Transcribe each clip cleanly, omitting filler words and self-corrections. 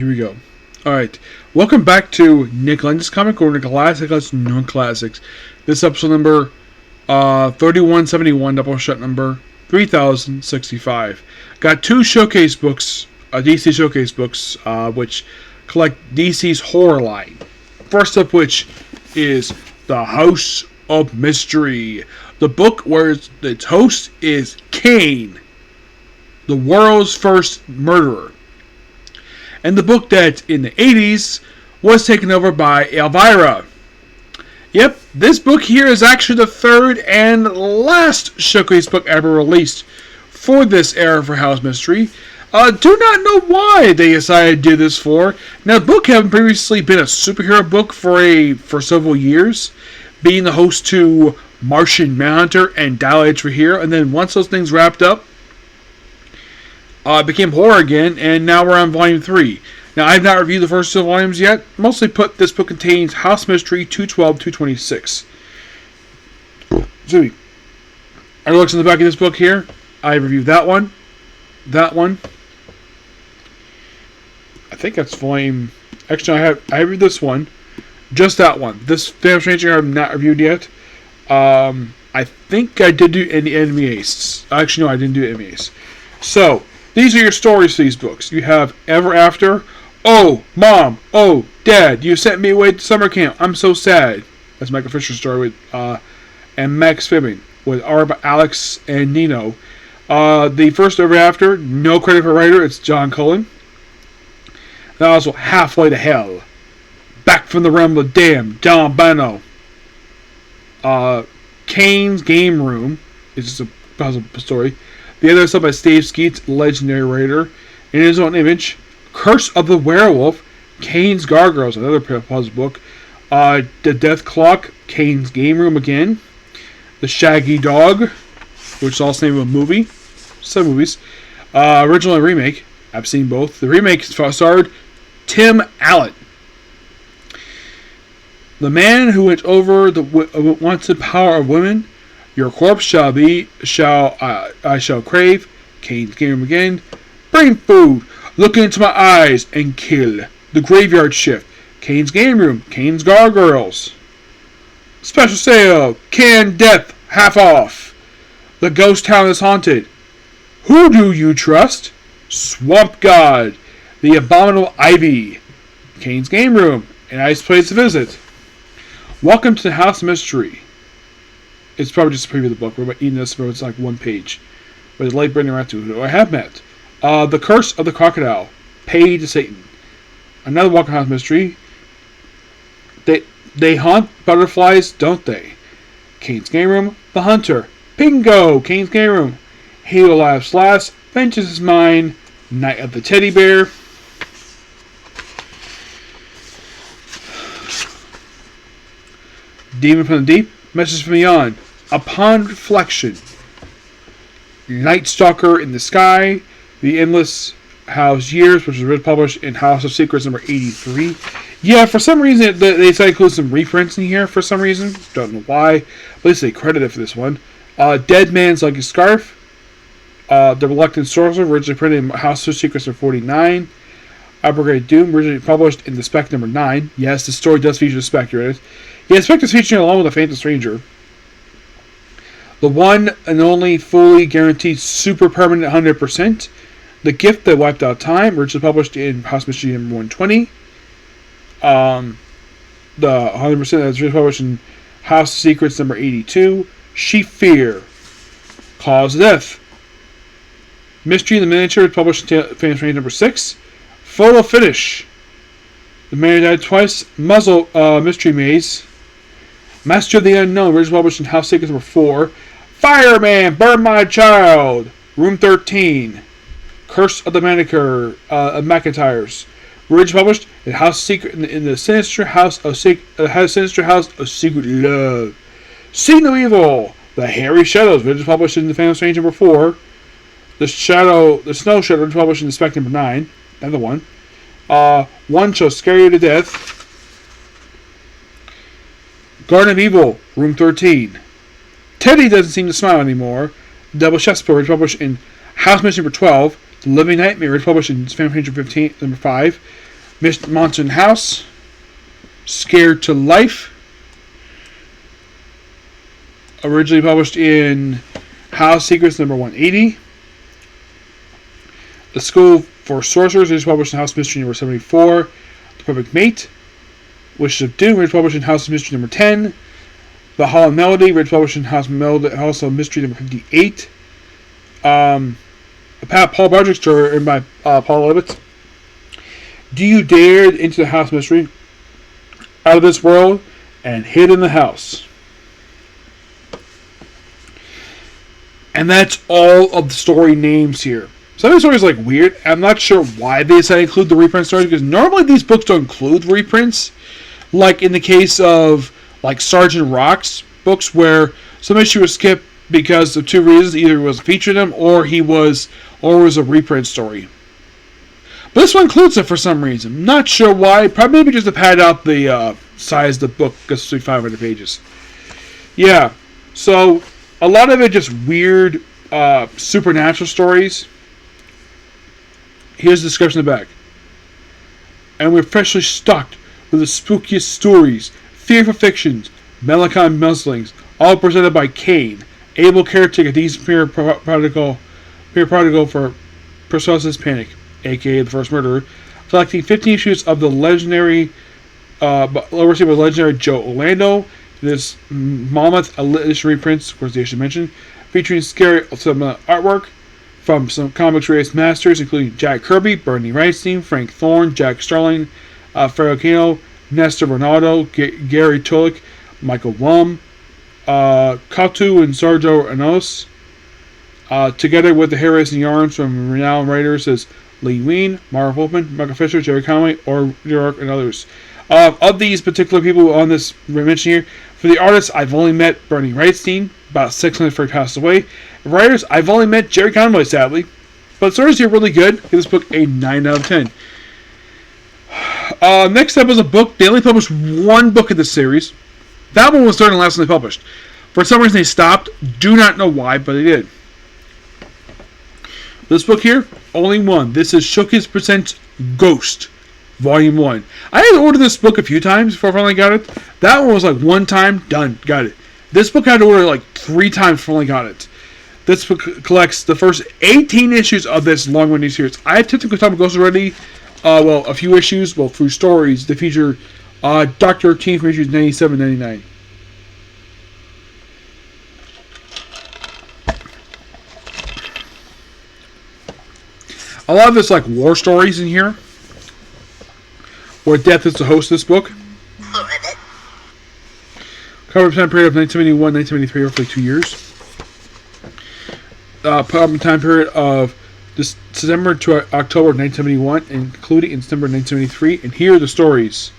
Here we go. Alright. Welcome back to Nick Lenz's Comic Corner Classics, Non Classics. This episode number 3171, Doubleshot number 3065. Got two showcase books, DC showcase books, which collect DC's horror line. First up, which is The House of Mystery. The book where its host is Kane, the world's first murderer. And the book that, in the 80s, was taken over by Elvira. Yep, this book here is actually the third and last showcase book ever released for this era for House Mystery. Do not know why they decided to do this for. Now, the book had previously been a superhero book for several years, being the host to Martian Manhunter and Dial H for Hero, and then once those things wrapped up, it became horror again, and now we're on volume 3. Now, I have not reviewed the first two volumes yet. Mostly put, this book contains House Mystery 212, 226. Excuse me. I looked in the back of this book here. I reviewed that one. I think that's volume... Actually, I reviewed this one. Just that one. This Phantom Stranger I have not reviewed yet. I think I did do any Enemy Ace. Actually, no, I didn't do Enemy Ace. So, these are your stories for these books. You have Ever After. Oh, Mom. Oh, Dad. You sent me away to summer camp. I'm so sad. That's Michael Fisher's story with, and Max Fibbing with Alex and Nino. The first Ever After, no credit for writer. It's John Cullen. And also Halfway to Hell. Back from the Realm of Damn, John Bano. Kane's Game Room. It's just a puzzle story. The other stuff by Steve Skeets, legendary writer. In his own image, Curse of the Werewolf, Kane's Gargoyles, another puzzle book. The Death Clock, Kane's Game Room again. The Shaggy Dog, which is also the name of a movie. Some movies. Original and remake. I've seen both. The remake starred Tim Allen. The Man Who Went Over the Wanted Power of Women. Your Corpse I shall crave. Kane's Game Room again. Brain Food. Look into my eyes and kill. The Graveyard Shift. Kane's Game Room. Kane's Gargoyles. Special sale. Canned Death. Half off. The Ghost Town is Haunted. Who Do You Trust? Swamp God. The Abominable Ivy. Kane's Game Room. A Nice Place to Visit. Welcome to the House Mystery. It's probably just a preview of the book. We're eating this, but it's like one page. With a late Brendan Ratu, who I have met. The Curse of the Crocodile. Paid to Satan. Another Welcome House Mystery. They haunt butterflies, don't they? Kane's Game Room. The Hunter. Bingo! Kane's Game Room. Halo Laughs Last. Vengeance is Mine. Night of the Teddy Bear. Demon from the Deep. Message from Beyond. Upon Reflection. Night Stalker in the Sky. The Endless House Years, which was published in House of Secrets number 83. Yeah, for some reason, they decided to include some reprints in here for some reason. Don't know why. At least they credited for this one. Dead Man's Lucky Scarf. The Reluctant Sorcerer, originally printed in House of Secrets number 49. Upgrade Doom, originally published in the Spec number 9. Yes, the story does feature the Spectre in it. Yeah, the Spectre is featuring along with the Phantom Stranger. The one and only fully guaranteed super permanent 100%. The Gift That Wiped Out Time, originally published in House Mystery number 120. The 100% that was published in House Secrets number 82. Sheep Fear. Cause of Death. Mystery in the Miniature, published in Phantom Stranger number 6. Photo Finish. The Man Who Died Twice. Muzzle Mystery Maze. Master of the Unknown, originally published in House Secrets number 4. Fireman, Burn My Child. Room 13. Curse of the Manicure McIntyres. Originally published in House Secret in the Sinister House of Secret Love. See No Evil. The Hairy Shadows, originally published in the Phantom Stranger number 4. The Snow Shadow, originally published in the Spec number 9. Another one. One Shall Scare You to Death. Garden of Evil, Room 13. Teddy Doesn't Seem to Smile Anymore. Doubleshot, published in House Mystery number 12. The Living Nightmare, published in Phantom Stranger 15, number 5. Monster in the House, Scared to Life, originally published in House Secrets number 180. The School for Sorcerers is published in House Mystery number 74. The Perfect Mate, Wishes of Doom, is published in House of Mystery number 10. The Hollow Melody, is published in House of Mystery number 58. A Paul Broderick story written by Paul Levitt. Do You Dare Into the House Mystery, Out of This World, and Hid in the House. And that's all of the story names here. Some of the stories are like weird. I'm not sure why they decided to include the reprint stories, because normally these books don't include reprints. Like in the case of like Sergeant Rock's books, where some issue was skipped because of two reasons: either it was featured in them, or it was a reprint story. But this one includes it for some reason. Not sure why. Probably maybe just to pad out the size of the book, because it's 500 pages. Yeah. So a lot of it just weird supernatural stories. Here's the description in the back. And we're freshly stocked with the spookiest stories, fearful fictions, melancholy muslings, all presented by Kane, able caretaker, decent peer prodigal for Perseus Panic, aka the first murderer, collecting 15 issues of the legendary, overseen by legendary Joe Orlando. This mammoth edition reprints, of course, they should mention, featuring scary artwork from some comics race masters, including Jack Kirby, Bernie Wrightstein, Frank Thorne, Jack Starling, Ferrocino, Nestor Ronaldo, Gary Tulik, Michael Wum, Katu and Sergio Anos, together with the hair racing yarns from renowned writers as Lee Wein, Marv Wolfman, Michael Fisher, Jerry Conway, or New York, and others. Of these particular people on this mention here, for the artists, I've only met Bernie Wrightstein, about 6 months before he passed away. Writers, I've only met Jerry Conway, sadly. But the stories here are really good. Give this book a 9 out of 10. Next up is a book. They only published one book in this series. That one was third and last one they published. For some reason they stopped. Do not know why, but they did. This book here, only one. This is Showcase Presents Ghost, Volume 1. I had ordered this book a few times before I finally got it. That one was like one time, done, got it. This book I had to order like 3 times before I finally got it. This book collects the first 18 issues of this long-running series. I have typically talked about Ghost already. A few issues, through stories. They feature Dr. Teen from issues 97 99. A lot of it's like war stories in here, where death is the host of this book. Cover time period of 1971, 1973, roughly 2 years. Time period of December to October 1971, including in December 1973. And here are the stories: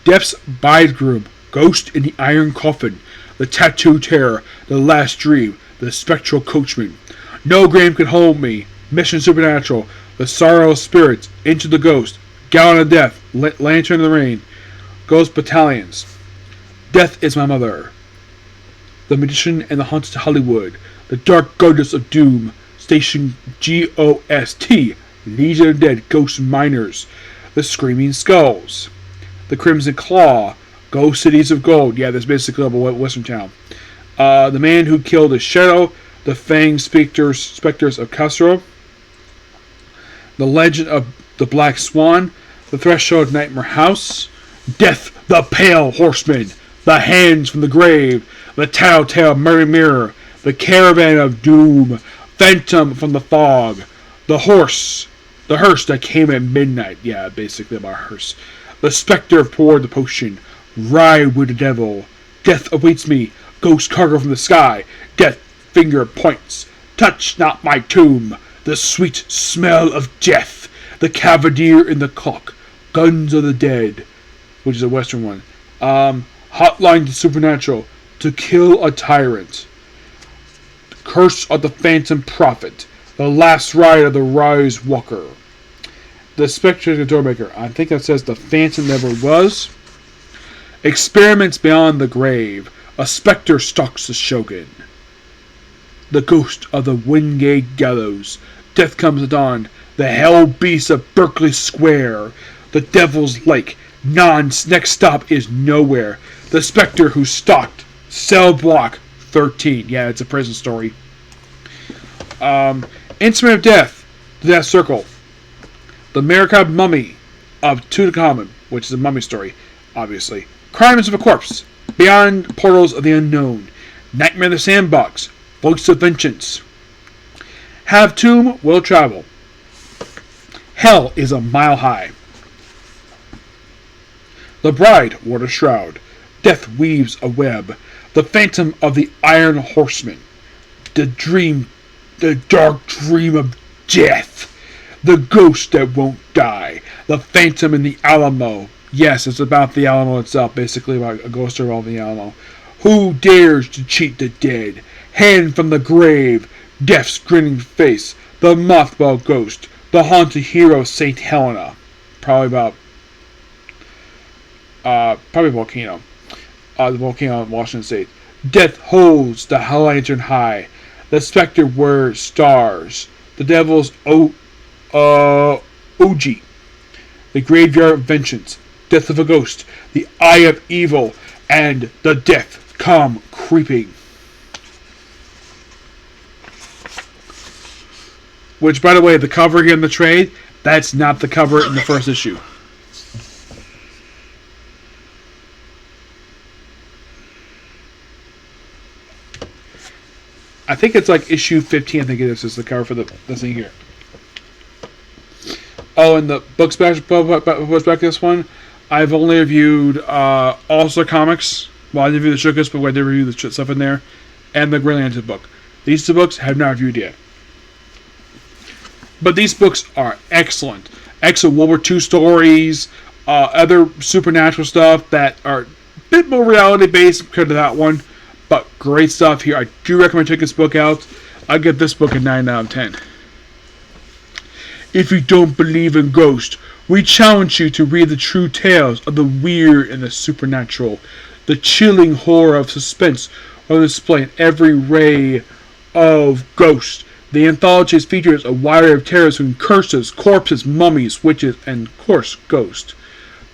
Death's Bridegroom, Ghost in the Iron Coffin, The Tattoo Terror, The Last Dream, The Spectral Coachman, No Grave Can Hold Me, Mission Supernatural, The Sorrow of Spirits, Into the Ghost, Gallon of Death, Lantern in the Rain, Ghost Battalions, Death is My Mother, The Magician and the Haunted Hollywood, The Dark Goddess of Doom, Station GOST, Legion of Dead, Ghost Miners, The Screaming Skulls, The Crimson Claw, Ghost Cities of Gold. Yeah, that's basically a Western town. The Man Who Killed the Shadow, The Fanged Specters of Castro, The Legend of the Black Swan, The Threshold of Nightmare House, Death the Pale Horseman, The Hands from the Grave, The Tattletale Murray Mirror, The Caravan of Doom, Phantom from the Fog, The Hearse That Came at Midnight. Yeah, basically about a hearse. The Spectre Poured the Potion, Ride with the Devil, Death Awaits Me, Ghost Cargo from the Sky, Death Finger Points, Touch Not My Tomb, The Sweet Smell of Death, The Cavalier in the Clock, Guns of the Dead, which is a Western one, Hotline to Supernatural, To Kill a Tyrant, Curse of the Phantom Prophet, The Last Ride of the Rise Walker, The Spectre of the Doormaker. I think that says The Phantom Never Was. Experiments Beyond the Grave, A Spectre Stalks the Shogun, The Ghost of the Wingate Gallows, Death Comes at Dawn, The Hell Beast of Berkeley Square, The Devil's Lake. Non's next stop is nowhere. The Spectre who stalked Cell Block 13. Yeah, it's a prison story. Instrument of Death. The Death Circle. The Maracab Mummy of Tutankhamun, which is a mummy story, obviously. Crimes of a Corpse. Beyond Portals of the Unknown. Nightmare in the Sandbox. Voice of Vengeance. Have Tomb Will Travel. Hell is a Mile High. The Bride wore the shroud. Death weaves a web. The Phantom of the Iron Horseman. The dark dream of death. The ghost that won't die. The Phantom in the Alamo. Yes, it's about the Alamo itself, basically about a ghost around the Alamo. Who dares to cheat the dead? Hand from the grave. Death's grinning face. The Mothball Ghost. The haunted hero Saint Helena. Probably Volcano. The volcano in Washington State. Death holds the lantern high. The Spectre wears stars. The Devil's Oji. The Graveyard of Vengeance. Death of a Ghost. The Eye of Evil. And the Death Come Creeping. Which, by the way, the cover here in the trade, that's not the cover in the first issue. I think it's like issue 15, I think it is the cover for the thing here. Oh, and the books back to this one, I've only reviewed All-Star Comics. Well, I didn't review the Shookus, but I did review the stuff in there. And the Green Lantern book. These two books I have not reviewed yet. But these books are excellent. Excellent World War II stories, other supernatural stuff that are a bit more reality-based compared to that one. But great stuff here. I do recommend checking this book out. I'll give this book a 9 out of 10. If you don't believe in ghosts, we challenge you to read the true tales of the weird and the supernatural. The chilling horror of suspense on display in every ray of Ghost. The anthology features a wide array of terrors from curses, corpses, mummies, witches, and, of course, ghosts.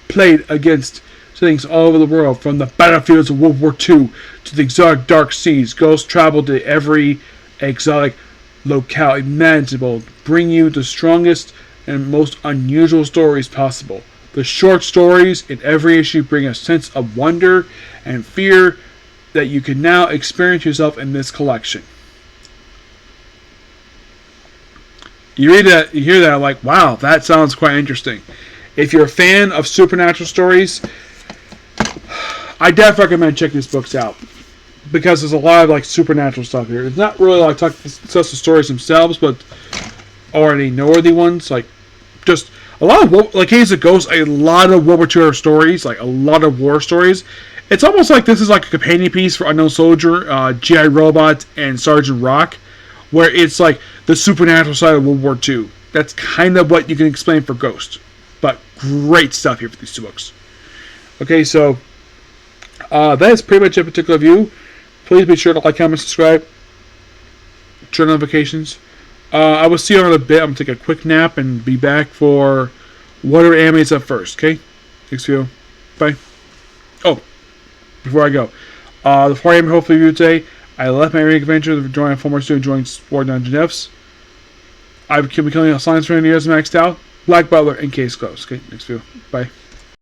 Played against things all over the world, from the battlefields of World War II to the exotic dark seas. Ghosts travel to every exotic locale imaginable, bring you the strongest and most unusual stories possible. The short stories in every issue bring a sense of wonder and fear that you can now experience yourself in this collection. You read that, you hear that, like, wow, that sounds quite interesting. If you're a fan of supernatural stories, I definitely recommend checking these books out, because there's a lot of like supernatural stuff here. It's not really like discuss the stories themselves, but already noteworthy ones, like just a lot of like Case of Ghosts, a lot of World War II stories, like a lot of war stories. It's almost like this is like a companion piece for Unknown Soldier, G.I. Robot, and Sergeant Rock, where it's like the supernatural side of World War II. That's kind of what you can explain for Ghost. But great stuff here for these two books. Okay, so that is pretty much a particular review. Please be sure to like, comment, subscribe, turn notifications. I will see you in a bit. I'm going to take a quick nap and be back for whatever anime is up first. Okay? Thanks for you. Bye. Oh, before I go. Before I am hopefully review today, I left my rank adventure to join a former student joining Sport Dungeon Fs. I've been becoming a science trainer years maxed out. Black Butler and Case Closed. Okay? Next view. Bye.